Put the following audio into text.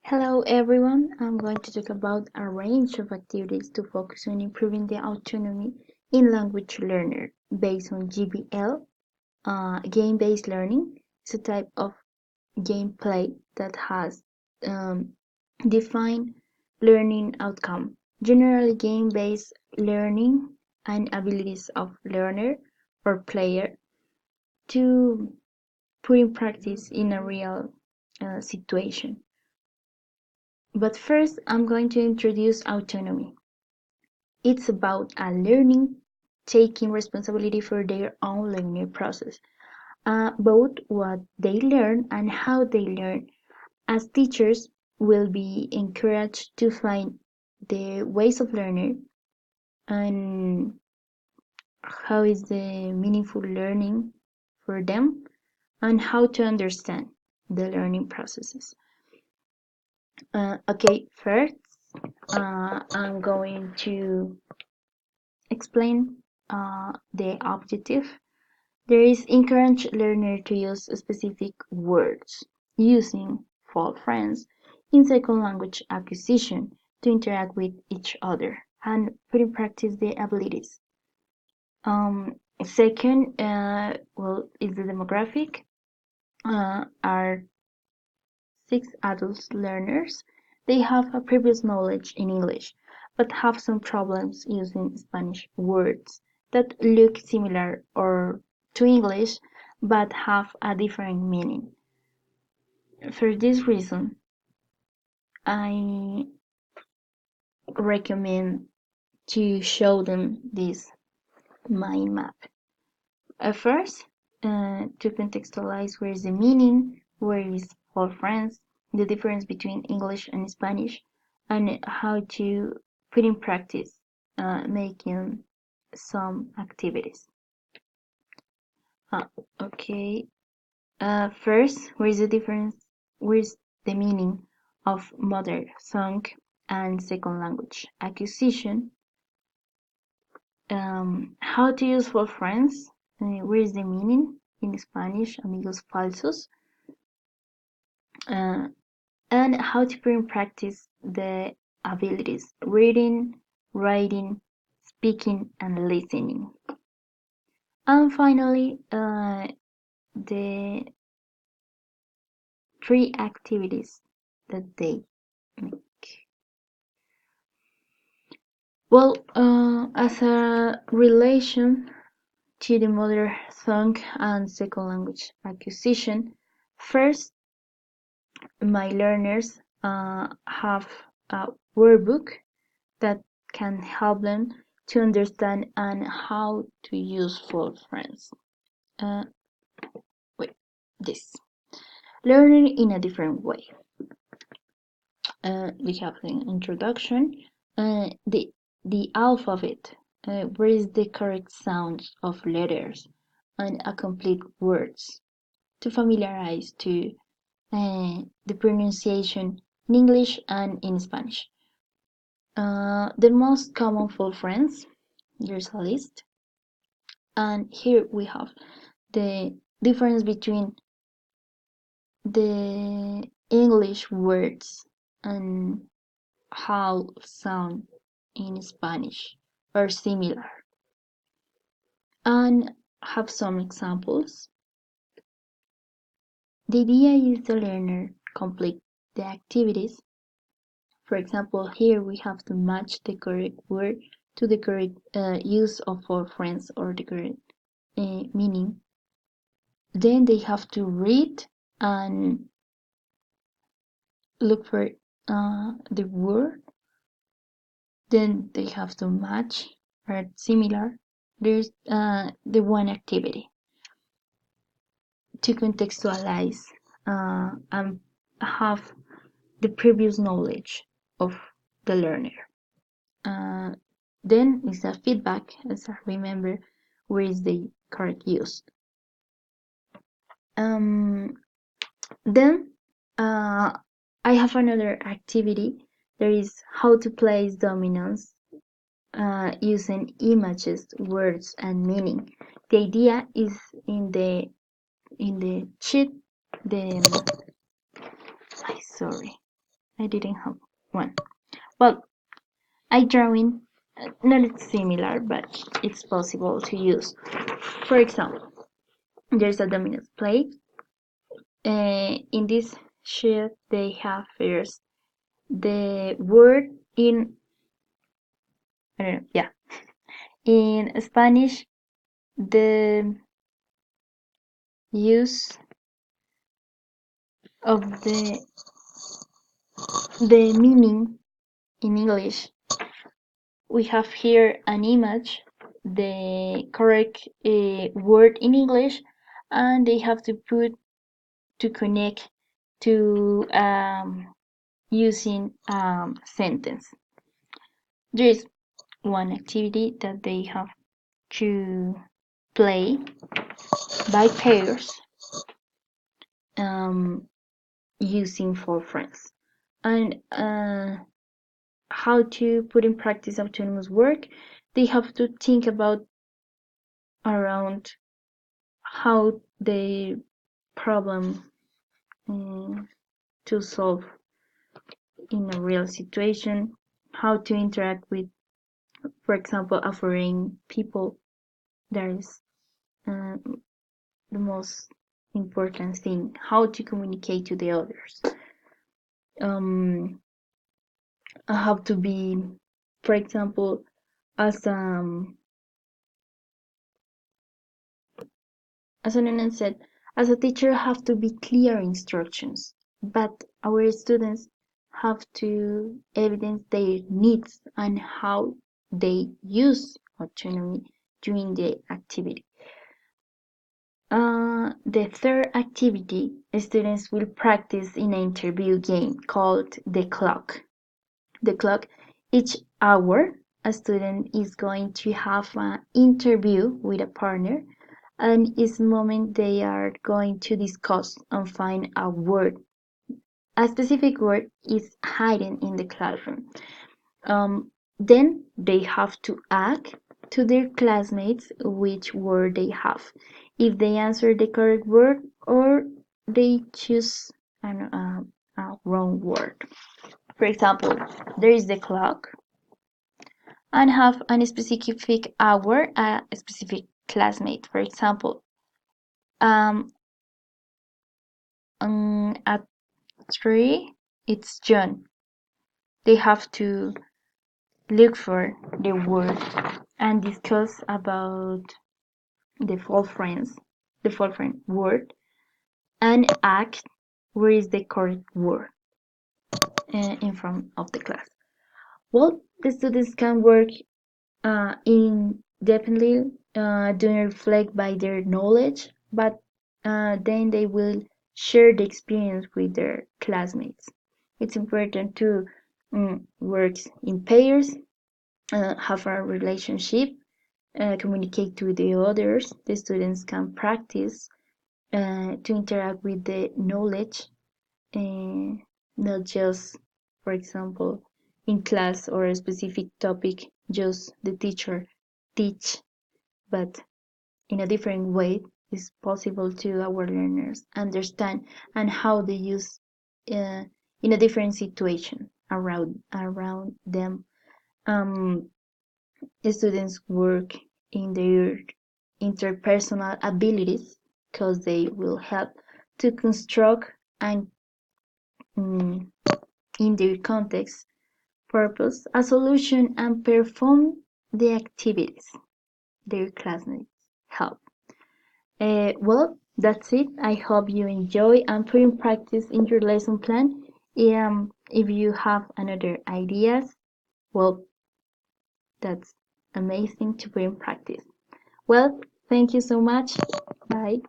Hello everyone, I'm going to talk about a range of activities to focus on improving the autonomy in language learner based on GBL. Game-based learning is a type of gameplay that has defined learning outcome. Generally, game-based learning and abilities of learner or player to put in practice in a real situation. But first, I'm going to introduce autonomy. It's about a learning taking responsibility for their own learning process, both what they learn and how they learn. As teachers, will be encouraged to find the ways of learning and how is the meaningful learning for them and how to understand the learning processes. Okay, first, I'm going to explain the objective. There is encourage learner to use specific words using for friends in second language acquisition to interact with each other and put in practice the abilities. Second, is the demographic. Are 6 adult learners. They have a previous knowledge in English, but have some problems using Spanish words that look similar or to English, but have a different meaning. For this reason, I recommend to show them this mind map. First, to contextualize where is the meaning, where is for friends, the difference between English and Spanish, and how to put in practice making some activities. Okay. First, where is the difference? Where is the meaning of mother tongue and second language acquisition? How to use for friends? Where is the meaning in Spanish? Amigos falsos. And how to put in practice the abilities reading, writing, speaking, and listening. And finally, the 3 activities that they make. Well, as a relation to the mother tongue and second language acquisition, first, my learners have a workbook that can help them to understand and how to use for friends. This learning in a different way. We have the introduction, the alphabet, where is the correct sound of letters and a complete words to familiarize to the pronunciation in English and in Spanish. The most common for friends, there's a list, and here we have the difference between the English words and how sound in Spanish are similar, and have some examples. The idea is the learner complete the activities. For example, here we have to match the correct word to the correct use of for friends or the correct meaning. Then they have to read and look for the word. Then they have to match or similar. There's the one activity to contextualize and have the previous knowledge of the learner. Then is a feedback, as I remember, where is the correct use. Then I have another activity. There is how to place dominance using images, words, and meaning. The idea is in the sheet. Sorry. I didn't have one. Well, I drawing not similar, but it's possible to use. For example, there's a dominant plate. In this sheet, they have first the word in I don't know, yeah. In Spanish, the use of the meaning in English. We have here an image, the correct word in English, and they have to put to connect to using sentence. There is one activity that they have to play by pairs using four friends. And how to put in practice autonomous work, they have to think about around how the problem to solve in a real situation, how to interact with, for example, a foreign people. That is the most important thing, how to communicate to the others. I have to be, for example, as as Anand said, as a teacher have to be clear instructions, but our students have to evidence their needs and how they use autonomy during the activity. The third activity, students will practice in an interview game called the clock. The clock, each hour, a student is going to have an interview with a partner, and each moment they are going to discuss and find a word. A specific word is hidden in the classroom. Then they have to ask to their classmates which word they have. If they answer the correct word or they choose a wrong word. For example, there is the clock and have a specific hour, a specific classmate. For example, at 3, it's John. They have to look for the word and discuss about the four friend word, and act where is the correct word in front of the class. Well, the students can work independently, don't reflect by their knowledge, but then they will share the experience with their classmates. It's important to work in pairs, have a relationship, communicate to the others. The students can practice to interact with the knowledge, not just, for example, in class or a specific topic, just the teacher teach, but in a different way is possible to our learners understand and how they use in a different situation around them. Students work in their interpersonal abilities because they will help to construct and in their context purpose a solution and perform the activities their classmates help. Well, that's it. I hope you enjoy and put in practice in your lesson plan. If you have another ideas, well, that's amazing to put in practice. Well, thank you so much. Bye.